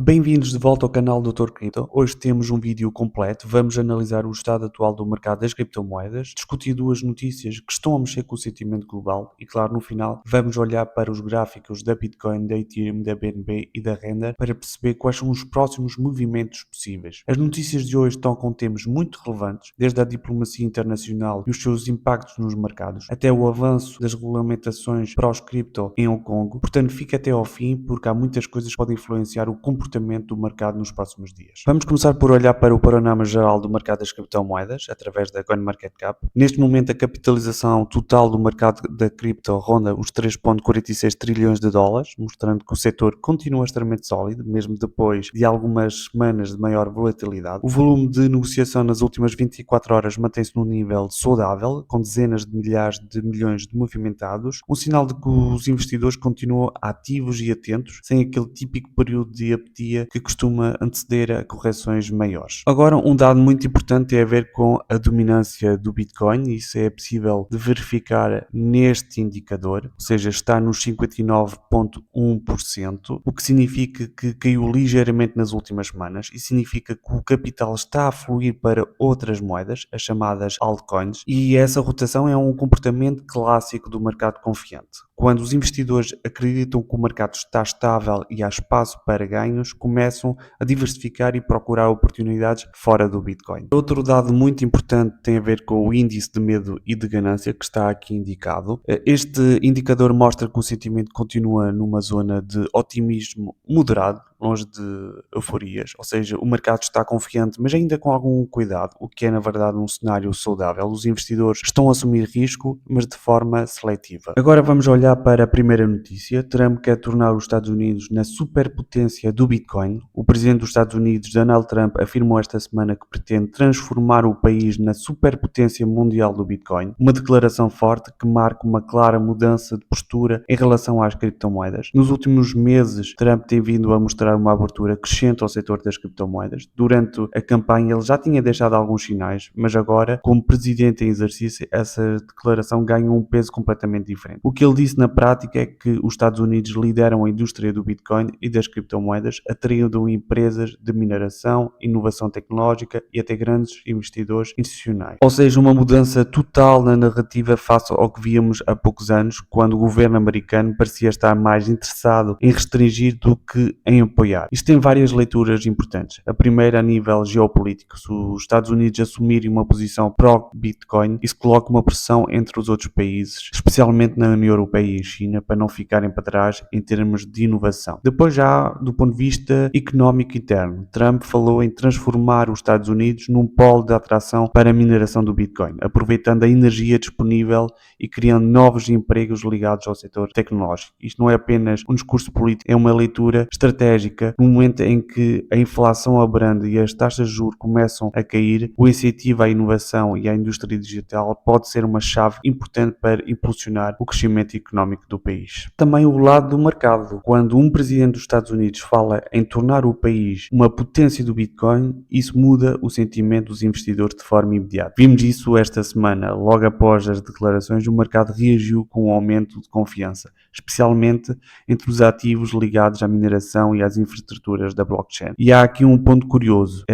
Bem-vindos de volta ao canal Dr. Cripto. Hoje temos um vídeo completo. Vamos analisar o estado atual do mercado das criptomoedas, discutir duas notícias que estão a mexer com o sentimento global e, claro, no final vamos olhar para os gráficos da Bitcoin, da Ethereum, da BNB e da Render para perceber quais são os próximos movimentos possíveis. As notícias de hoje estão com temas muito relevantes, desde a diplomacia internacional e os seus impactos nos mercados, até o avanço das regulamentações para os cripto em Hong Kong. Portanto, fica até ao fim porque há muitas coisas que podem influenciar o comportamento do mercado nos próximos dias. Vamos começar por olhar para o panorama geral do mercado das criptomoedas através da CoinMarketCap. Neste momento, a capitalização total do mercado da cripto ronda os 3,46 trilhões de dólares, mostrando que o setor continua extremamente sólido, mesmo depois de algumas semanas de maior volatilidade. O volume de negociação nas últimas 24 horas mantém-se num nível saudável, com dezenas de milhares de milhões de movimentados, um sinal de que os investidores continuam ativos e atentos, sem aquele típico período de apatia que costuma anteceder a correções maiores. Agora, um dado muito importante tem a ver com a dominância do Bitcoin. Isso é possível de verificar neste indicador, ou seja, está nos 59,1%, o que significa que caiu ligeiramente nas últimas semanas e significa que o capital está a fluir para outras moedas, as chamadas altcoins, e essa rotação é um comportamento clássico do mercado confiante. Quando os investidores acreditam que o mercado está estável e há espaço para ganhos, começam a diversificar e procurar oportunidades fora do Bitcoin. Outro dado muito importante tem a ver com o índice de medo e de ganância que está aqui indicado. Este indicador mostra que o sentimento continua numa zona de otimismo moderado, longe de euforias, ou seja, o mercado está confiante, mas ainda com algum cuidado, o que é na verdade um cenário saudável. Os investidores estão a assumir risco, mas de forma seletiva. Agora vamos olhar para a primeira notícia. Trump quer tornar os Estados Unidos na superpotência do Bitcoin. O presidente dos Estados Unidos, Donald Trump, afirmou esta semana que pretende transformar o país na superpotência mundial do Bitcoin, uma declaração forte que marca uma clara mudança de postura em relação às criptomoedas. Nos últimos meses, Trump tem vindo a mostrar uma abertura crescente ao setor das criptomoedas. Durante a campanha ele já tinha deixado alguns sinais, mas agora, como presidente em exercício, essa declaração ganha um peso completamente diferente. O que ele disse na prática é que os Estados Unidos lideram a indústria do Bitcoin e das criptomoedas, atraindo empresas de mineração, inovação tecnológica e até grandes investidores institucionais. Ou seja, uma mudança total na narrativa face ao que víamos há poucos anos, quando o governo americano parecia estar mais interessado em restringir do que em apoiar. Isto tem várias leituras importantes. A primeira, a nível geopolítico. Se os Estados Unidos assumirem uma posição pró-Bitcoin, isso coloca uma pressão entre os outros países, especialmente na União Europeia e China, para não ficarem para trás em termos de inovação. Depois, já do ponto de vista económico interno, Trump falou em transformar os Estados Unidos num polo de atração para a mineração do Bitcoin, aproveitando a energia disponível e criando novos empregos ligados ao setor tecnológico. Isto não é apenas um discurso político, é uma leitura estratégica. No momento em que a inflação abranda e as taxas de juros começam a cair, o incentivo à inovação e à indústria digital pode ser uma chave importante para impulsionar o crescimento económico do país. Também o lado do mercado. Quando um presidente dos Estados Unidos fala em tornar o país uma potência do Bitcoin, isso muda o sentimento dos investidores de forma imediata. Vimos isso esta semana. Logo após as declarações, o mercado reagiu com um aumento de confiança, especialmente entre os ativos ligados à mineração e às infraestruturas da blockchain. E há aqui um ponto curioso,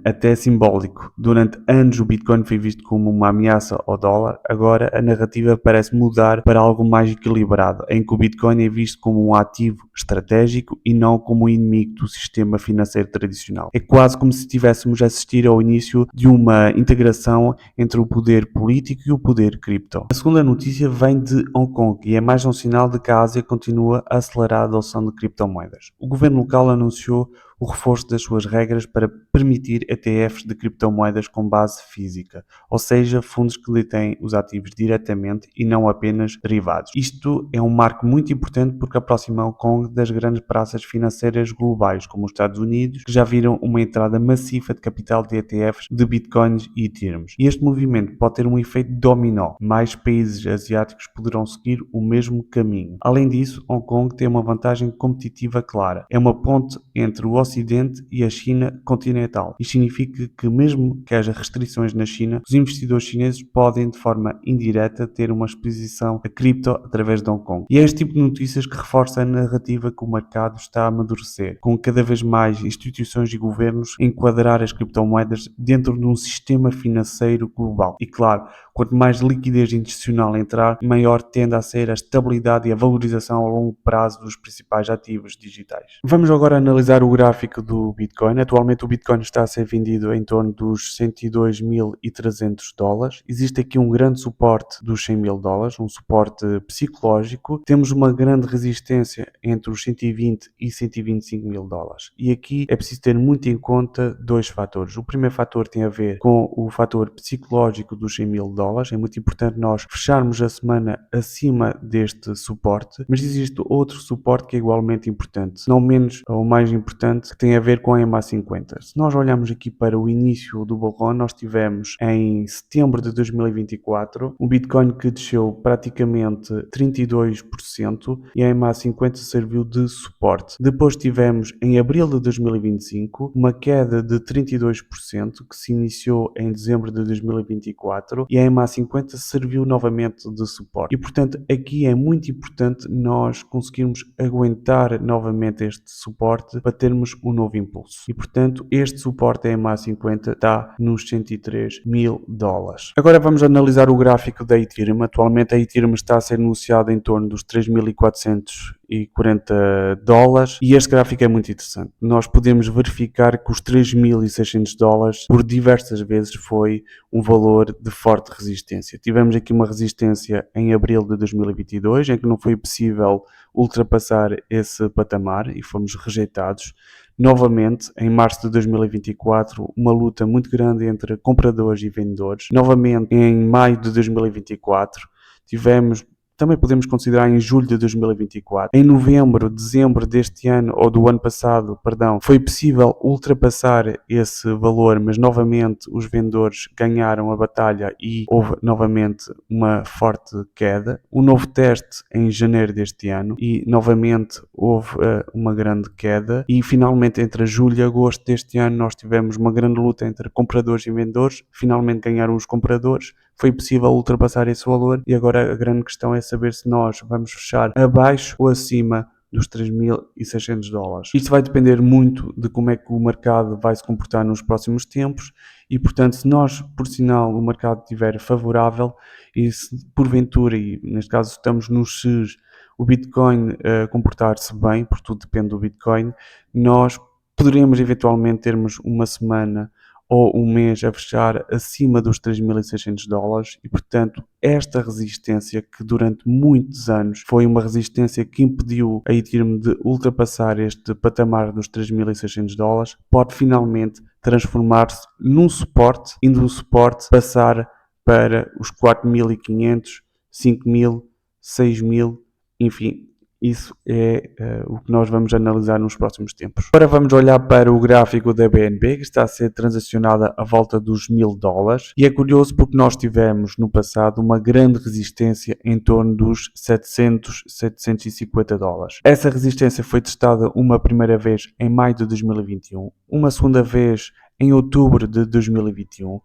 até simbólico. Durante anos o Bitcoin foi visto como uma ameaça ao dólar. Agora a narrativa parece mudar para algo mais equilibrado, em que o Bitcoin é visto como um ativo estratégico e não como um inimigo do sistema financeiro tradicional. É quase como se estivéssemos a assistir ao início de uma integração entre o poder político e o poder cripto. A segunda notícia vem de Hong Kong e é mais um sinal de que a Ásia continua a acelerar a adoção de criptomoedas. O governo local anunciou o reforço das suas regras para permitir ETFs de criptomoedas com base física, ou seja, fundos que detêm os ativos diretamente e não apenas derivados. Isto é um marco muito importante porque aproxima Hong Kong das grandes praças financeiras globais, como os Estados Unidos, que já viram uma entrada massiva de capital de ETFs de Bitcoins e Ethereum. E este movimento pode ter um efeito dominó. Mais países asiáticos poderão seguir o mesmo caminho. Além disso, Hong Kong tem uma vantagem competitiva clara. É uma ponte entre o Ocidente e a China continental. Isto significa que mesmo que haja restrições na China, os investidores chineses podem de forma indireta ter uma exposição a cripto através de Hong Kong. E é este tipo de notícias que reforça a narrativa que o mercado está a amadurecer, com cada vez mais instituições e governos enquadrar as criptomoedas dentro de um sistema financeiro global. E claro, quanto mais liquidez institucional entrar, maior tende a ser a estabilidade e a valorização ao longo prazo dos principais ativos digitais. Vamos agora analisar o gráfico do Bitcoin. Atualmente o Bitcoin está a ser vendido em torno dos $102.300. Existe aqui um grande suporte dos $100.000, um suporte psicológico. Temos uma grande resistência entre os 120 e $125.000. E aqui é preciso ter muito em conta dois fatores. O primeiro fator tem a ver com o fator psicológico dos $100.000. É muito importante nós fecharmos a semana acima deste suporte, mas existe outro suporte que é igualmente importante, não menos ou mais importante, que tem a ver com a EMA50. Se nós olharmos aqui para o início do bull run, nós tivemos em setembro de 2024 um Bitcoin que desceu praticamente 32% e a EMA50 serviu de suporte. Depois tivemos em abril de 2025 uma queda de 32% que se iniciou em dezembro de 2024 e a EMA50 serviu novamente de suporte. E portanto aqui é muito importante nós conseguirmos aguentar novamente este suporte para termos um novo impulso. E portanto este suporte a EMA50 está nos $103.000. Agora vamos analisar o gráfico da Ethereum. Atualmente a Ethereum está a ser negociada em torno dos $3.440 e este gráfico é muito interessante. Nós podemos verificar que os $3.600 por diversas vezes foi um valor de forte resistência. Tivemos aqui uma resistência em abril de 2022 em que não foi possível ultrapassar esse patamar e fomos rejeitados. Novamente, em março de 2024, uma luta muito grande entre compradores e vendedores. Novamente, em maio de 2024, tivemos, também podemos considerar em julho de 2024. Em novembro, dezembro deste ano, ou do ano passado, perdão, foi possível ultrapassar esse valor, mas novamente os vendedores ganharam a batalha e houve novamente uma forte queda. Um novo teste em janeiro deste ano e novamente houve uma grande queda. E finalmente entre julho e agosto deste ano nós tivemos uma grande luta entre compradores e vendedores. Finalmente ganharam os compradores. Foi possível ultrapassar esse valor e agora a grande questão é saber se nós vamos fechar abaixo ou acima dos $3.600. Isto vai depender muito de como é que o mercado vai se comportar nos próximos tempos e, portanto, se nós, por sinal, o mercado estiver favorável e se porventura, e neste caso estamos nos X, o Bitcoin comportar-se bem, porque tudo depende do Bitcoin, nós poderemos eventualmente termos uma semana ou um mês a fechar acima dos $3.600 e, portanto, esta resistência que durante muitos anos foi uma resistência que impediu a Ethereum de ultrapassar este patamar dos $3.600 pode finalmente transformar-se num suporte e do suporte passar para os 4.500, 5.000, 6.000, enfim. Isso é o que nós vamos analisar nos próximos tempos. Agora vamos olhar para o gráfico da BNB, que está a ser transacionada à volta dos $1.000. E é curioso porque nós tivemos no passado uma grande resistência em torno dos $700, $750. Essa resistência foi testada uma primeira vez em maio de 2021, uma segunda vez em outubro de 2021.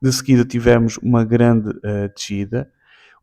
De seguida tivemos uma grande descida.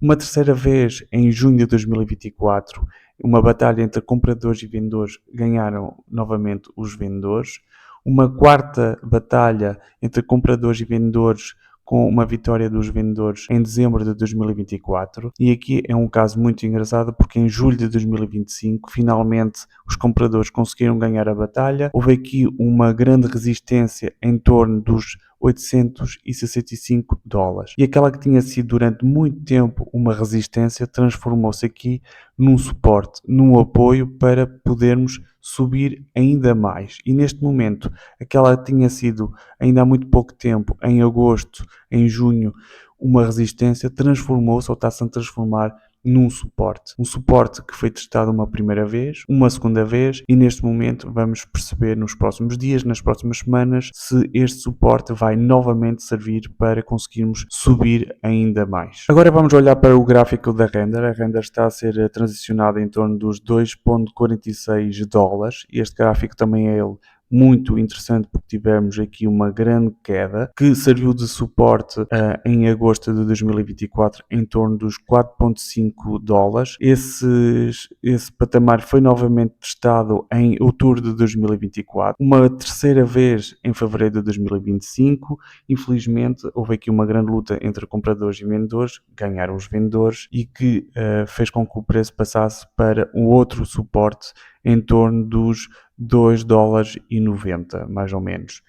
Uma terceira vez em junho de 2024, uma batalha entre compradores e vendedores, ganharam novamente os vendedores. Uma quarta batalha entre compradores e vendedores, com uma vitória dos vendedores em dezembro de 2024. E aqui é um caso muito engraçado porque em julho de 2025 finalmente os compradores conseguiram ganhar a batalha. Houve aqui uma grande resistência em torno dos $865. E aquela que tinha sido durante muito tempo uma resistência transformou-se aqui num suporte, num apoio para podermos subir ainda mais. E neste momento, aquela que tinha sido ainda há muito pouco tempo, em agosto, em junho, uma resistência, transformou-se ou está-se a transformar num suporte. Um suporte que foi testado uma primeira vez, uma segunda vez e neste momento vamos perceber nos próximos dias, nas próximas semanas, se este suporte vai novamente servir para conseguirmos subir ainda mais. Agora vamos olhar para o gráfico da Render. A Render está a ser transicionada em torno dos $2.46. Este gráfico também é ele muito interessante porque tivemos aqui uma grande queda que serviu de suporte em agosto de 2024 em torno dos 4,5 dólares. Esse patamar foi novamente testado em outubro de 2024, uma terceira vez em fevereiro de 2025. Infelizmente, houve aqui uma grande luta entre compradores e vendedores, ganharam os vendedores e que fez com que o preço passasse para um outro suporte em torno dos 2 dólares e 90, mais ou menos.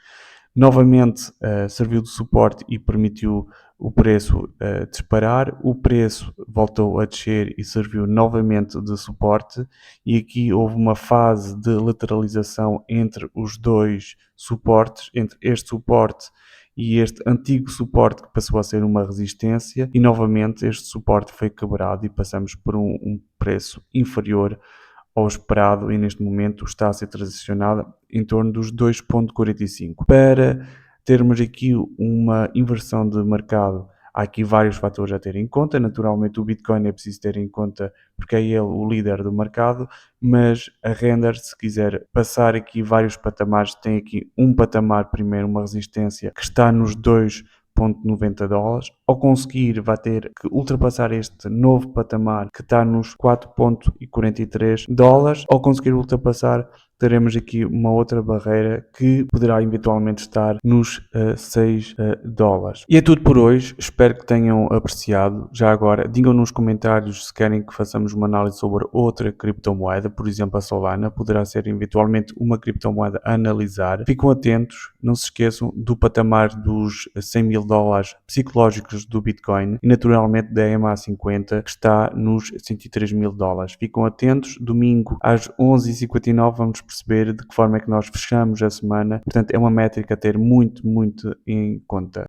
Novamente serviu de suporte e permitiu o preço disparar, o preço voltou a descer e serviu novamente de suporte, e aqui houve uma fase de lateralização entre os dois suportes, entre este suporte e este antigo suporte que passou a ser uma resistência, e novamente este suporte foi quebrado e passamos por um preço inferior ao esperado, e neste momento está a ser transicionada em torno dos 2,45. Para termos aqui uma inversão de mercado, há aqui vários fatores a ter em conta. Naturalmente o Bitcoin é preciso ter em conta porque é ele o líder do mercado, mas a Render, se quiser passar aqui vários patamares, tem aqui um patamar primeiro, uma resistência que está nos 2,90 dólares. Ao conseguir, vai ter que ultrapassar este novo patamar que está nos 4,43 dólares. Ao conseguir ultrapassar, teremos aqui uma outra barreira que poderá eventualmente estar nos 6 dólares. E é tudo por hoje, espero que tenham apreciado. Já agora, digam nos comentários se querem que façamos uma análise sobre outra criptomoeda, por exemplo a Solana, poderá ser eventualmente uma criptomoeda a analisar. Ficam atentos, não se esqueçam do patamar dos 100 mil dólares psicológicos do Bitcoin e naturalmente da EMA50 que está nos 103 mil dólares. Ficam atentos, domingo às 11h59 vamos perceber de que forma é que nós fechamos a semana. Portanto, é uma métrica a ter muito em conta.